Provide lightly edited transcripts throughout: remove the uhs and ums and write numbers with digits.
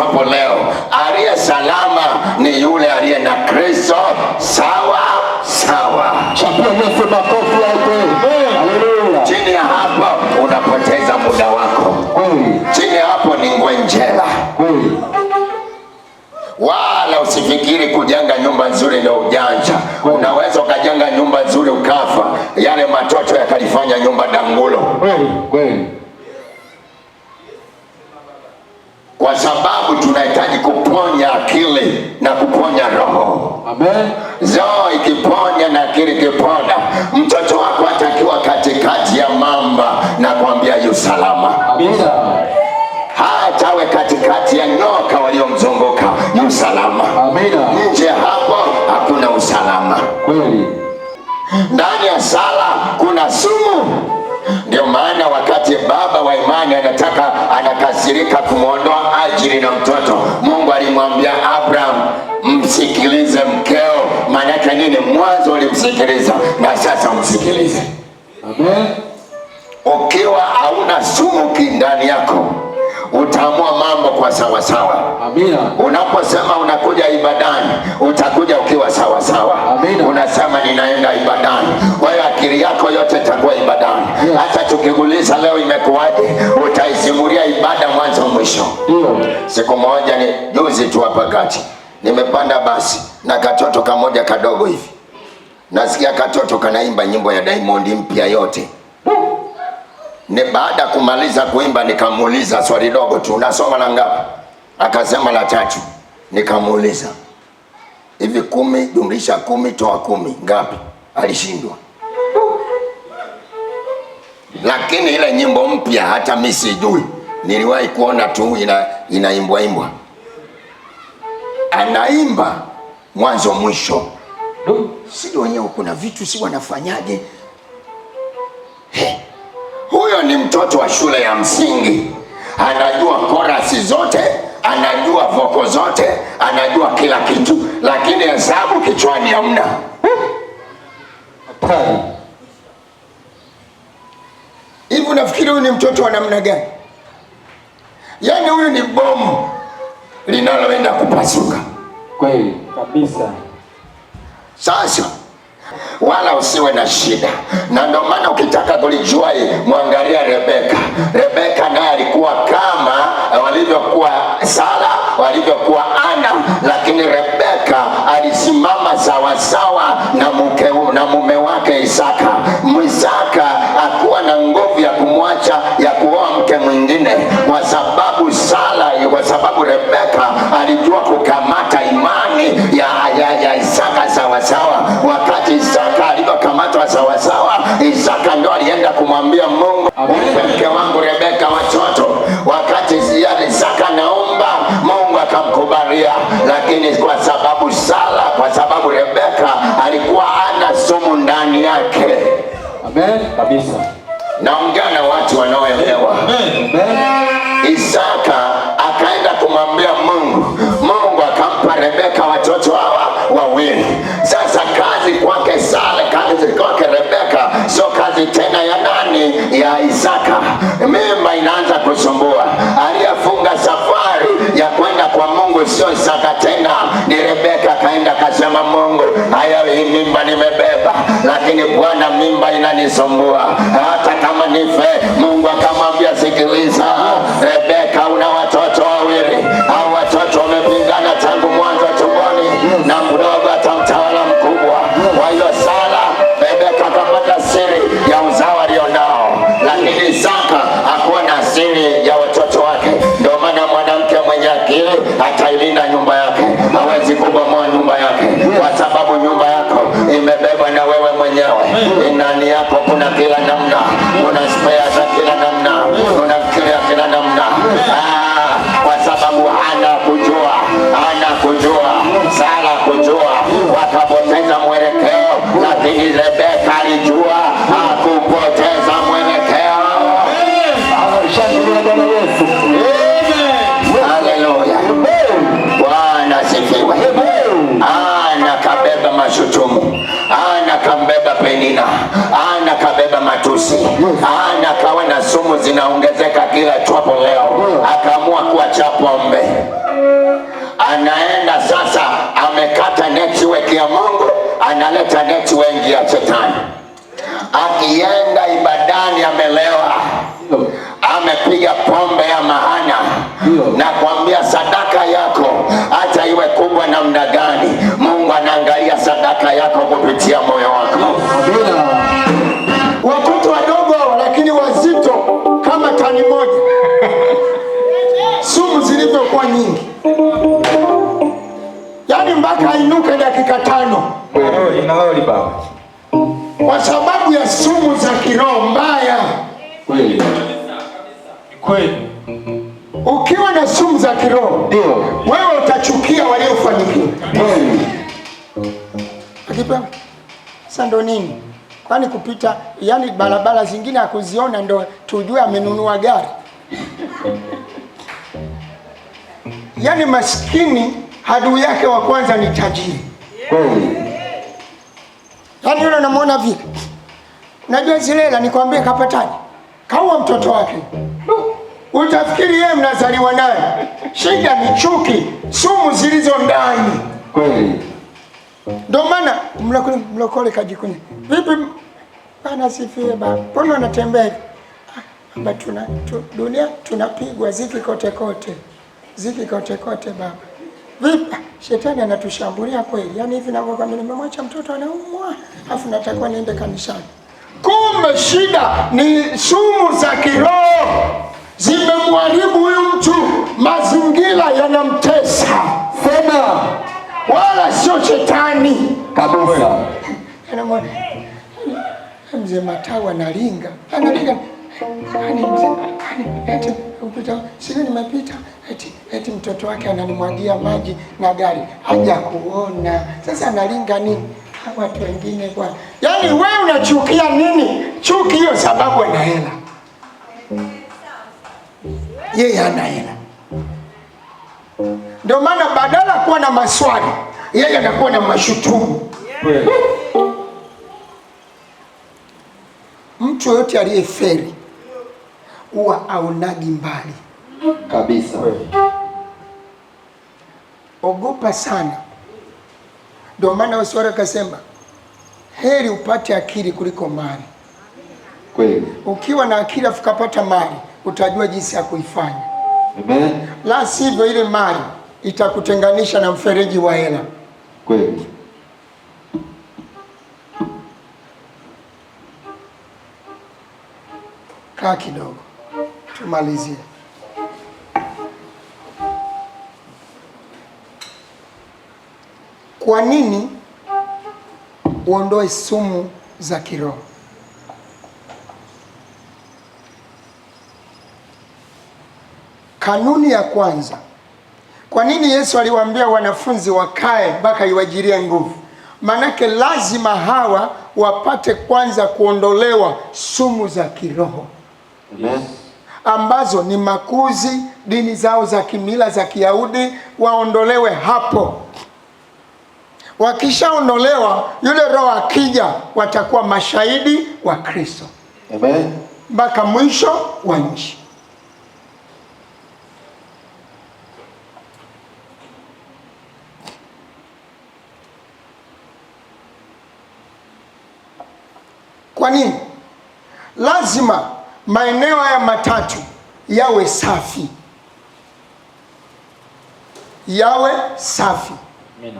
itwapo leo, aliye salama ni yule aliye na Kristo. Sawa sawa. Chapia Yesu makofi yake. Haleluya. Chini ya hapo unapoteza muda wako. Kweli. Chini ya hapo ni ngwenjela. Kweli. Wala usifikiri kujenga nyumba nzuri ndio ujanja. Unaweza ukajenga nyumba nzuri ukafa, yale matoto yakalifanya nyumba dangulo. Kweli, kweli. Kwa sababu tunahitaji kuponya akili na kuponya roho. Amen. Roho ikiponya na akili ikipona, mtoto wako atakiwa katikati ya mamba na kuambia yu salama. Amina. Hata awe katikati ya nyoka waliomzunguka, yu salama. Amina. Nje hapo hakuna usalama. Kweli. Ndani ya sala kuna sumu. Ndio maana wakati baba wa imani anakasirika kumwondoa Ajili na mtoto, Mungu alimwambia Abraham, msikilize mkeo. Maana yake nini? Mwanzo ulimsikiliza na sasa msikilize. Amen. Ukiwa hauna sumu ndani yako, utaamua mambo kwa sawa sawa. Amina. Unaposema unakuja ibadani, utakuja ukiwa sawa sawa. Amina. Unasema ninaenda ibadani, kwa hiyo akili yako yote itakuwa ibadani. Yes. Hata tukikuuliza leo imekuwaje, utaisimulia ibada mwanzo mwisho. Siku moja, ni juzi tu hapa kati, nimepanda basi na katoto kamoja kadogo hivi, nasikia katoto kanaimba nyimbo ya Diamond mpya yote. Ni baada kumaliza kuimba nikamuuliza swali dogo tu, unasoma la ngapi? Akasema la 3. Nikamuuliza, hivi 10 jumlisha 10 toa 10 ngapi? Alishindwa. Lakini ile nyimbo mpya hata mimi sijui, niliwahi kuona tu inaimbwa imbwa, anaimba mwanzo mwisho. Si wenyewe kuna vitu si wanafanyaje? Huyo ni mtoto wa shule ya msingi, anajua korasi zote, anajua voko zote, anajua kila kitu, lakini hesabu kichwani hamna. Hivi unafikiri huyu ni mtoto wa namna gani? Yaani huyu ni bomu linaloenda kupasuka. Kweli kabisa. Sasa wala usiwe na shida, na ndio maana ukitaka kulijua mwangalia Rebeka. Rebeka naye alikuwa kama walivyokuwa Sara, walivyokuwa Ana, lakini Rebeka alisimama sawa sawa na mume wake Isaka. Isaka hakuwa na nguvu ya kumwacha ya kuoa mke mwingine, kwa sababu Rebeka alijua kukamata imani ya Isaka sawa sawa. Wakati Isaka alivyokamatwa sawa sawa, Isaka ndo alienda kumwambia Mungu, mke wangu Rebeka watoto. Wakati Isaka naomba, Mungu akamkubalia, lakini kwa sababu Rebeka alikuwa ana sumu ndani yake. Amen kabisa. Naongea na watu wanaoelewa. Isaka akaenda kumwambia Mungu, Mungu akampa Rebeka watoto hawa wawili. Sasa kazi kwake Sara, kazi kwake Rebeka, sio kazi tena ya nani? Ya Isaka. Mimba inaanza kusumbua. Aliyefunga safari ya kwenda kwa Mungu sio Isaka tena, ni Rebeka. Kaenda kasema, Mungu, haya hii mimba nimebeba, lakini Bwana mimba inanisumbua, hata kama nife. Mungu akamwambia, sikiliza Rebeka, una watoto wawili, hao watoto wamepingana tangu mwanzo tumboni, na mdogo atamtawala mkubwa. Kwa hiyo Sara, Rebeka akapata siri ya uzao alionao, lakini Isaka hakuwa na siri ya watoto wake. Ndio maana mwanamke mwenye akili atailinda nyumba yake, hawezi kubomoa nyumba yake, kwa sababu nyumba yako imebebwa na wewe mwenyewe. Ndani yako kuna kila namna, kuna spare za kila namna, kuna kila namna. Kwa sababu hana kujua, Sara kujua, wakapoteza mwelekeo, lakini Rebeka alijua hakupoteza mwelekeo. Haleluya. Bwana asifiwe. Ana kabeba mashutumu, Ana kambeba Penina, Ana kabeba matusi, Ana kawa na sumu zinaongezeka kila twapo leo, akaamua kuacha pombe. wengi ya shetani. Akienda ibadani amelewa, amepiga pombe ya maana, na kuambia sadaka yako hata iwe kubwa namna gani, Mungu anaangalia sadaka yako kupitia moyo wako. Watoto wadogo lakini wazito kama tani moja. Sumu zilivyokuwa nyingi, yaani mpaka ainuke dakika 5 kwa sababu ya sumu za kiroho mbaya. Kweli. Ukiwa na sumu za kiroho, wewe utachukia waliofanikiwa. Akipewa sasa ndo nini? Kwani kupita, yani barabara zingine hakuziona ndo tujue amenunua gari? Yani maskini adui yake wa kwanza ni tajiri. Yani yule unamwona vile, najua zilela nikwambie kapataje, kaua mtoto wake. Utafikiri yeye mnazaliwa naye. Shida ni chuki, sumu zilizo ndani. Kweli. Ndio maana mlokole kajikunya. Vipi bana, sifiwe baba. Mbona anatembea hivi? Baba dunia tunapigwa ziki kote kote. Ziki kote kote baba. Vipi? Shetani anatushambulia kweli. Yaani hivi na kwa mimi nimemwacha mtoto anaumwa, afu natakiwa niende kanisani. Kumbe shida ni sumu za kiroho. Zimemharibu huyu mtu, mazingira yanamtesa. Sema wala sio shetani kabisa. Mzee Matawa analinga. Eti upita siku nimepita, eti mtoto wake ananimwagia maji na gari haja kuona. Sasa analinga nini? Watu wengine kwa. Yaani wewe unachukia nini? Chuki hiyo sababu ana hela. Yeye hana hela. Ndio maana badala kuwa na maswali, yeye anakuwa na mashutumu. Mtu yote aliyeferi huwa aonagi mbali kabisa. Ogopa sana. Ndio maana Waswahili kasema heri upate akili kuliko mali. Kweli. Ukiwa na akili ukapata mali, utajua jinsi ya kuifanya. Amen. La sivyo ile mali itakutenganisha na mfereji wa hela. Kweli. Kaa kidogo tumalizie. Kwa nini uondoe sumu za kiroho? Kanuni ya kwanza, kwa nini Yesu aliwaambia wanafunzi wakae mpaka iwajirie nguvu? Manake lazima hawa wapate kwanza kuondolewa sumu za kiroho. Amen. Ambazo ni makuzi, dini zao za kimila za Kiyahudi, waondolewe hapo. Wakishaondolewa, yule roho akija, watakuwa mashahidi wa Kristo. Amen. Mpaka mwisho wa nchi. Kwa nini? Lazima maeneo haya matatu yawe safi. Yawe safi.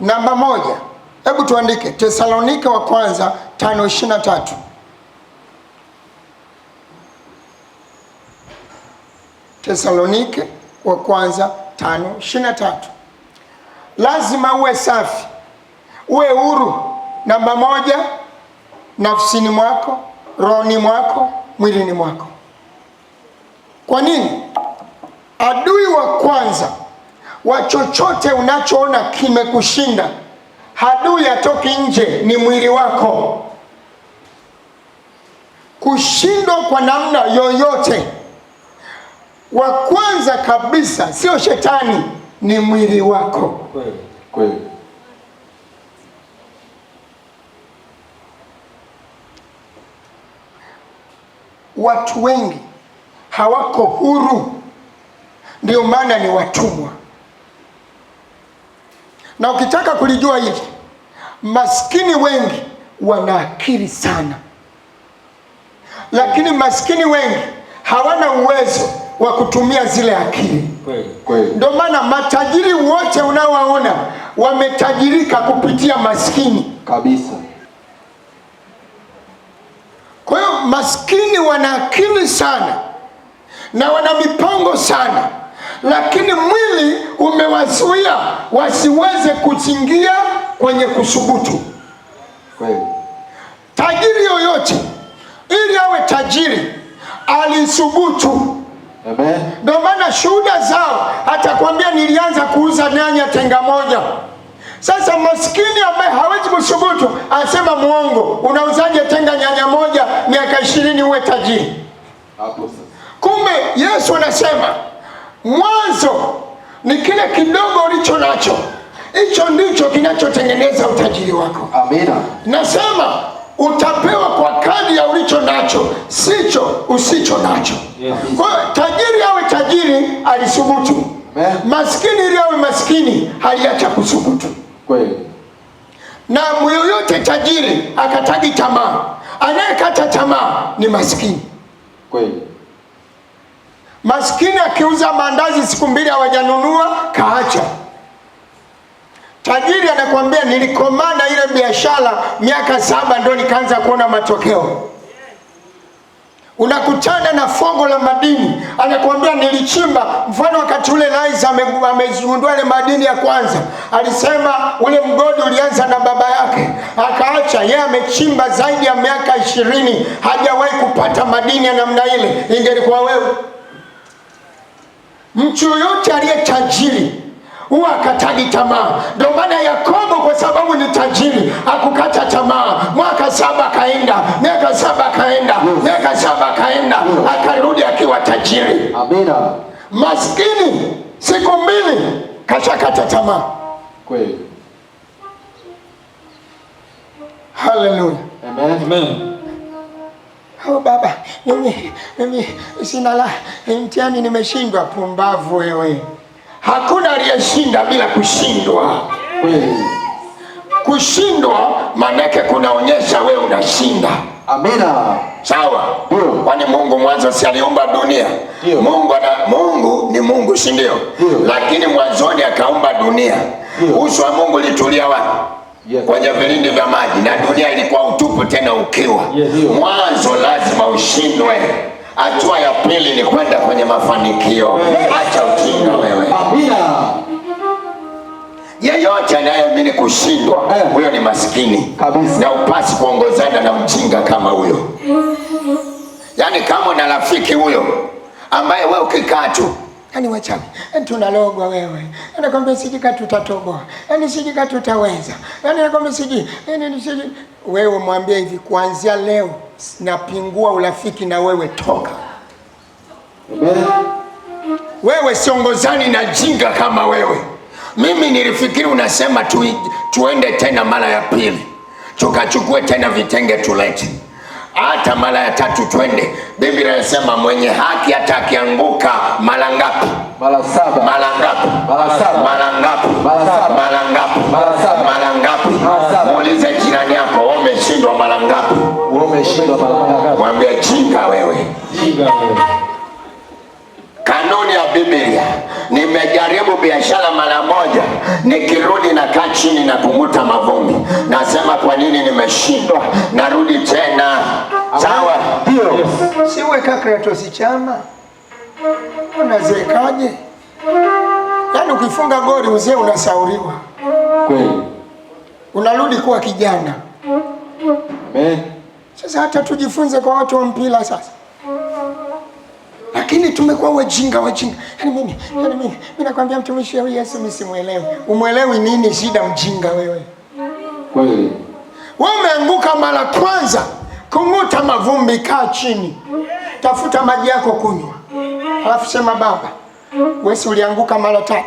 Namba moja, hebu tuandike Tesalonike wa kwanza 5:23. Tesalonike wa kwanza 5:23. Lazima uwe safi, uwe huru. Namba moja, nafsini mwako, rohoni mwako, mwilini mwako. Kwa nini? Adui wa kwanza wa chochote unachoona kimekushinda, adui atoki nje, ni mwili wako. Kushindwa kwa namna yoyote, wa kwanza kabisa sio shetani, ni mwili wako. Kweli, kweli. Watu wengi hawako huru, ndio maana ni watumwa. Na ukitaka kulijua hili, maskini wengi wana akili sana, lakini maskini wengi hawana uwezo wa kutumia zile akili. Ndio maana matajiri wote unaowaona wametajirika kupitia maskini kabisa. Kwa hiyo maskini wana akili sana na wana mipango sana, lakini mwili umewazuia wasiweze kuingia kwenye kusubutu. Tajiri yoyote ili awe tajiri alisubutu. Amen. Ndio maana shuhuda zao atakwambia nilianza kuuza nyanya tenga moja. Sasa maskini ambaye hawezi kusubutu asema muongo, unauzaje tenga nyanya moja miaka 20 uwe tajiri? Hapo sasa. Kumbe Yesu anasema mwanzo ni kile kidogo ulicho nacho, hicho ndicho kinachotengeneza utajiri wako. Amina. Nasema utapewa kwa kadri ya ulicho nacho, sicho usicho nacho. Yes. Kwa tajiri awe tajiri alisubutu. Maskini ili awe maskini haliacha kusubutu. Kweli. Na yoyote tajiri akatagi tamaa, anayekata tamaa ni maskini. Kweli. Maskini akiuza mandazi siku 2 hawajanunua kaacha. Tajiri anakuambia nilikomana ile biashara miaka 7 ndio nikaanza kuona matokeo. Unakutana na fongo la madini, anakuambia nilichimba. Mfano wakati ule Liza amezundua ile madini ya kwanza, alisema ule mgodi ulianza na baba yake, akaacha. Yeye amechimba zaidi ya miaka 20 hajawahi kupata madini ya namna ile. Ingelikuwa wewe, mtu yoyote aliye tajiri huwa akatagi tamaa. Ndio maana Yakobo kwa sababu ni tajiri akukata tamaa. Mwaka 7 akaenda, miaka 7 akaenda, miaka 7 akaenda, akarudi akiwa tajiri. Amina. Maskini siku 2 kashakata tamaa. Kweli. Haleluya. Amen. Amen. Oh baba, mimi sina la mtihani nimeshindwa. Pumbavu wewe. Hakuna aliyeshinda bila kushindwa. Kushindwa manake kunaonyesha wewe unashinda. Amina. Sawa? Kwani Mungu mwanzo si aliumba dunia? Mungu ni Mungu, si ndio? Lakini mwanzoni akaumba dunia. Uso wa Mungu litulia wapi? Kwenye vilindi vya maji, na dunia ilikuwa utupu tena ukiwa. Mwanzo lazima ushindwe. Hatua ya pili ni kwenda kwenye mafanikio. Acha ujinga wewe. Amina. Yeyote anayeamini kushindwa, huyo ni maskini kabisa. Na upasi kuongozana na mjinga kama huyo. Yaani kama una rafiki huyo ambaye wewe ukikaa tu, yaani wachawi, tunalogwa wewe. Anakwambia sijika tutatoboa. Yaani sijika tutaweza. Yaani anakwambia siji. Wewe mwambie hivi, kuanzia leo napingua urafiki na wewe, toka. Amen. Wewe siongozani na jinga kama wewe. Mimi nilifikiri unasema tuende tena mara ya pili, tukachukue tena vitenge tulete. Hata mara ya 3 twende. Biblia inasema mwenye haki hata akianguka mara ngapi? Mara 7. Mara ngapi? Mara 7. Mara ngapi? Mara 7. Mara ngapi? Mara 7. Mara ngapi? Muulize jirani yako, wewe umeshindwa mara ngapi? Wewe umeshindwa mara ngapi? Mwambie jinga wewe. Jinga wewe. Kanuni ya Biblia, nimejaribu biashara mara moja, nikirudi na kaa chini na kumuta mavumbi, nasema kwa nini nimeshindwa, narudi tena. Sawa? Ndio. Siwe Kratos chama. Unazeekaje? Yaani ukifunga goli uzee unasauriwa. Kweli. Unarudi kuwa kijana. Amen. Sasa hata tujifunze kwa watu wa mpira sasa. Lakini tumekuwa wajinga. Yaani mimi nakwambia mtumishi wa Yesu mimi simuelewi. Umuelewi nini shida mjinga wewe? Kweli. Wewe umeanguka mara kwanza, kumuta mavumbi, kaa chini. Tafuta maji yako kunywa. Alafu sema Baba, wewe ulianguka mara 3.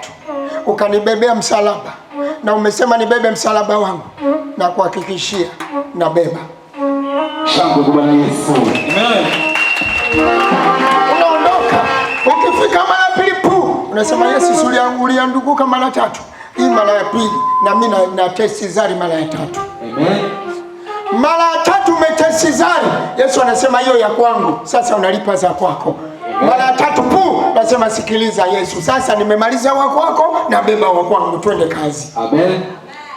Ukanibebea msalaba. Na umesema nibebe msalaba wangu. Na kuhakikishia nabeba. Shangwe kwa Bwana Yesu. Amen. Ukifika mara pili unasema Yesu ulianguka mara 3. Hii mara ya pili na mimi na testi zari mara ya 3. Amen. Mara ya 3 umetesizari, Yesu anasema hiyo ya kwangu, sasa unalipa za kwako. Mara ya 3 nasema sikiliza Yesu, sasa nimemaliza wa kwako na beba wa kwangu, twende kazi. Amen.